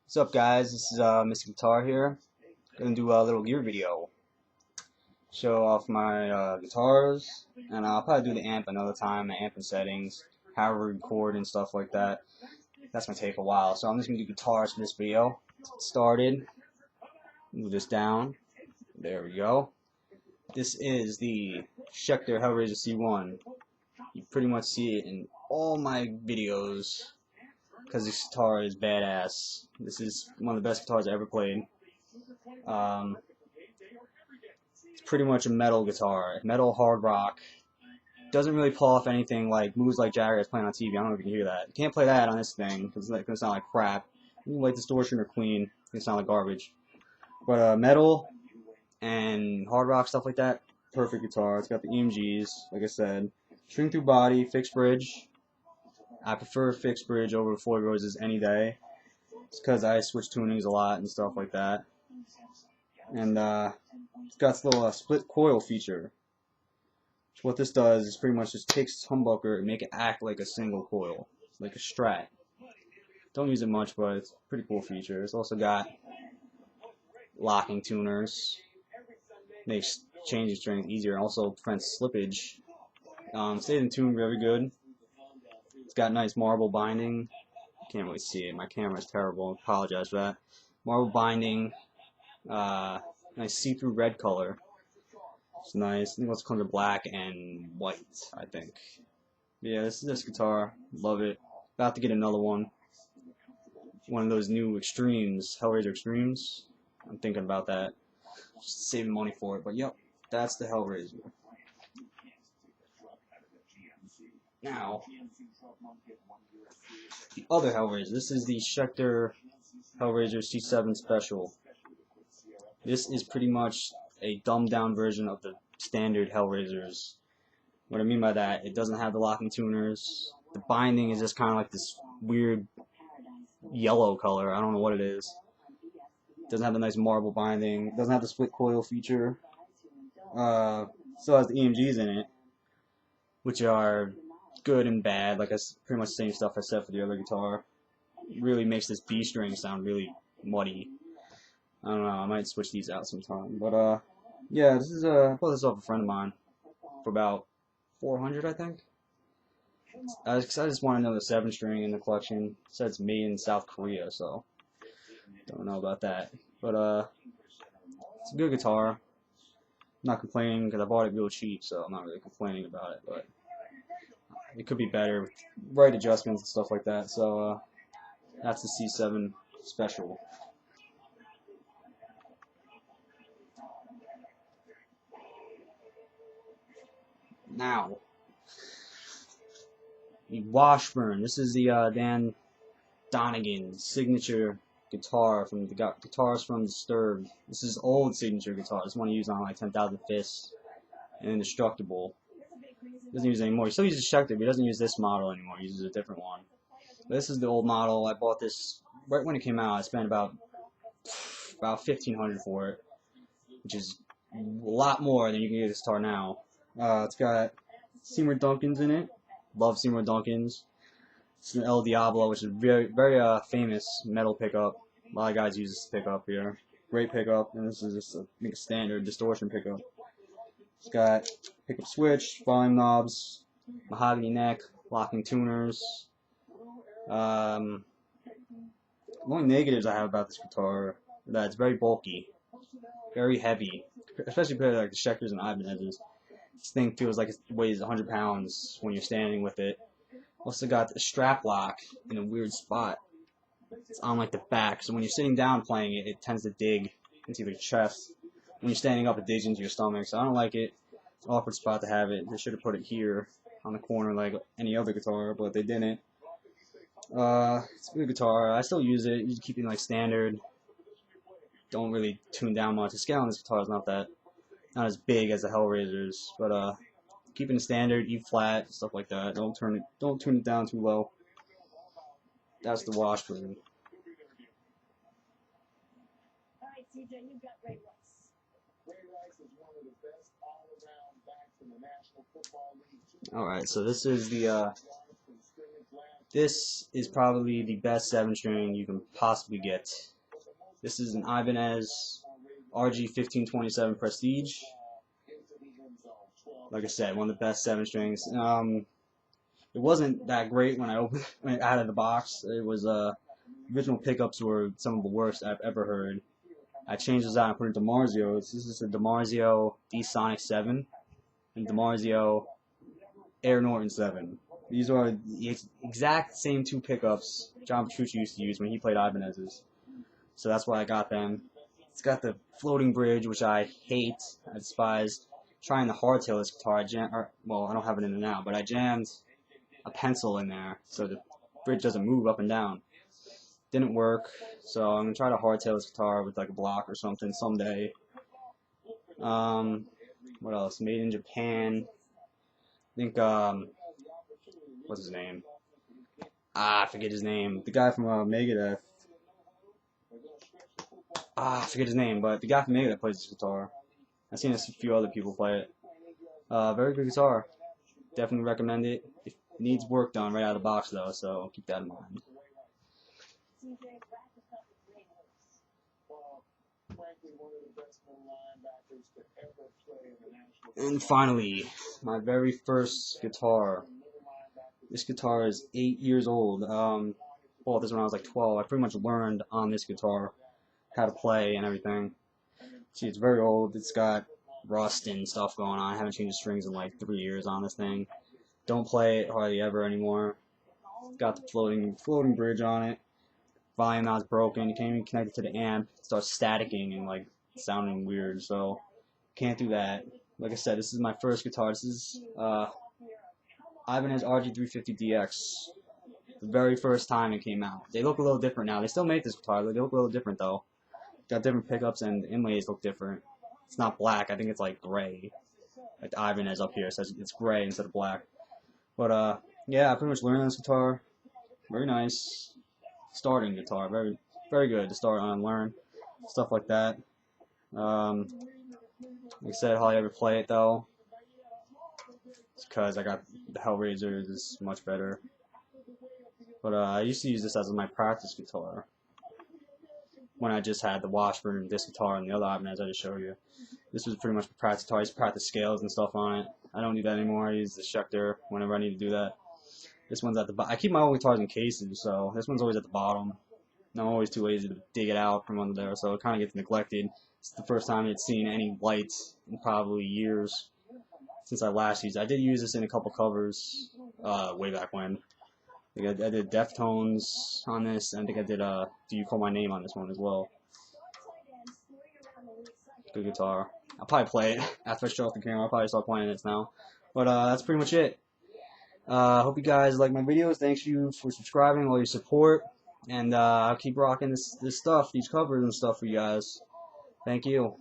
What's up, guys? This is Mr. Guitar here. Gonna do a little gear video. Show off my guitars, and I'll probably do the amp another time, the amp and settings, how to record and stuff like that. That's gonna take a while, so I'm just gonna do guitars for this video. Started. Move this down. There we go. This is the Schecter Hellraiser C1. You pretty much see it in all my videos because this guitar is badass. This is one of the best guitars I ever played. It's pretty much a metal guitar, metal hard rock. Doesn't really pull off anything like moves like Jagger is playing on TV. I don't know if you can hear that. You can't play that on this thing because it's gonna sound like crap. Like distortion or clean, it's gonna sound like garbage. But metal and hard rock stuff like that, perfect guitar. It's got the EMGs, like I said, string through body, fixed bridge. I prefer fixed bridge over Floyd Roses any day. It's because I switch tunings a lot and stuff like that. And it's got this little split coil feature. So what this does is pretty much just takes this humbucker and make it act like a single coil, like a Strat. Don't use it much, but it's a pretty cool feature. It's also got locking tuners, makes changing strength easier, and also prevents slippage. Stays in tune very good. It's got nice marble binding. Can't really see it. My camera is terrible. I apologize for that. Marble binding. Nice see-through red color. It's nice. I think it's color black and white, I think. But yeah, this guitar. Love it. About to get another one. One of those new Extremes, Hellraiser Extremes. I'm thinking about that. Just saving money for it. But yep, that's the Hellraiser. Now, the other Hellraiser. This is the Schecter Hellraiser C7 Special. This is pretty much a dumbed down version of the standard Hellraisers. What I mean by that, it doesn't have the locking tuners. The binding is just kind of like this weird yellow color. I don't know what it is. It doesn't have the nice marble binding. It doesn't have the split coil feature. Still has the EMGs in it, which are good and bad. Like it's pretty much the same stuff I said for the other guitar. It really makes this B string sound really muddy. I don't know, I might switch these out sometime. But yeah, this is I bought this off a friend of mine for about 400, I think. I just want to know the 7-string in the collection. It said it's made in South Korea, so don't know about that. But it's a good guitar. I'm not complaining because I bought it real cheap, so I'm not really complaining about it. But it could be better with right adjustments and stuff like that. So that's the C7 Special. Now, the Washburn. This is the Dan Donegan signature guitar from the guitars from Disturbed. This is old signature guitar. This one he used on like 10,000 Fists and Indestructible. Doesn't use it anymore. He still uses Schecter, but he doesn't use this model anymore. He uses a different one. But this is the old model. I bought this right when it came out. I spent about $1,500 for it, which is a lot more than you can get this guitar now. It's got Seymour Duncans in it. Love Seymour Duncans. It's an El Diablo, which is very famous metal pickup. A lot of guys use this pickup here. Great pickup, and this is just a standard distortion pickup. It's got pickup switch, volume knobs, mahogany neck, locking tuners. The only negatives I have about this guitar are that it's very bulky, very heavy, especially compared to like the Schecters and Ibanez's. This thing feels like it weighs 100 pounds when you're standing with it. Also got the strap lock in a weird spot. It's on like the back, so when you're sitting down playing it, it tends to dig into your chest. When you're standing up, it digs into your stomach, so I don't like it. It's an awkward spot to have it. They should have put it here on the corner like any other guitar, but they didn't. It's a good guitar. I still use it. You keep it like standard. Don't really tune down much. The scale on this guitar is not as big as the Hellraisers, but keeping it standard, E flat, stuff like that. Don't tune it down too low. That's the Washburn. Alright, so this is the This is probably the best 7-string you can possibly get. This is an Ibanez RG1527 Prestige. Like I said, one of the best 7-strings. It wasn't that great when I opened it out of the box. It was original pickups were some of the worst I've ever heard. I changed this out and put it in DiMarzio. This is a DiMarzio D-Sonic 7 and DiMarzio Air Norton 7. These are the exact same two pickups John Petrucci used to use when he played Ibanez's. So that's why I got them. It's got the floating bridge, which I hate. I despise. Trying the hardtail this guitar, I don't have it in there now, but I jammed a pencil in there so the bridge doesn't move up and down. Didn't work, so I'm gonna try to hardtail this guitar with like a block or something someday. What else? Made in Japan. I think what's his name? I forget his name. The guy from Megadeth. I forget his name, but the guy from Megadeth plays this guitar. I've seen a few other people play it. Very good guitar. Definitely recommend it. It needs work done right out of the box though, so keep that in mind. And finally, my very first guitar. This guitar is 8 years old. Bought this when I was like 12. I pretty much learned on this guitar how to play and everything. See, it's very old. It's got rust and stuff going on. I haven't changed the strings in like 3 years on this thing. Don't play it hardly ever anymore. It's got the floating bridge on it. Volume knob's broken. You can't even connect it to the amp. It starts staticking and like sounding weird. So can't do that. Like I said, this is my first guitar. This is Ibanez RG350DX. The very first time it came out. They look a little different now. They still make this guitar. They look a little different though. Got different pickups and the inlays look different. It's not black. I think it's like gray. Like the Ibanez up here says it's gray instead of black. But yeah, I pretty much learned on this guitar. Very nice starting guitar. Very, very good to start on and learn stuff like that. Like I said, hardly ever play it though. It's because I got the Hellraiser. Is much better. But I used to use this as my practice guitar when I just had the Washburn and this guitar and the other Ibanez I just showed you. This was pretty much my practice guitar. I used to practice scales and stuff on it. I don't do that anymore. I use the Schecter whenever I need to do that. This one's at the bottom. I keep my old guitars in cases, so this one's always at the bottom. And I'm always too lazy to dig it out from under there, so it kind of gets neglected. It's the first time it's seen any light in probably years since I last used it. I did use this in a couple covers way back when. I did Deftones on this, and I think I did Do You Call My Name on this one as well. Good guitar. I'll probably play it after I show off the camera. I'll probably start playing this now. But that's pretty much it. Hope you guys like my videos. Thanks you for subscribing, all your support. And I'll keep rocking this stuff, these covers and stuff for you guys. Thank you.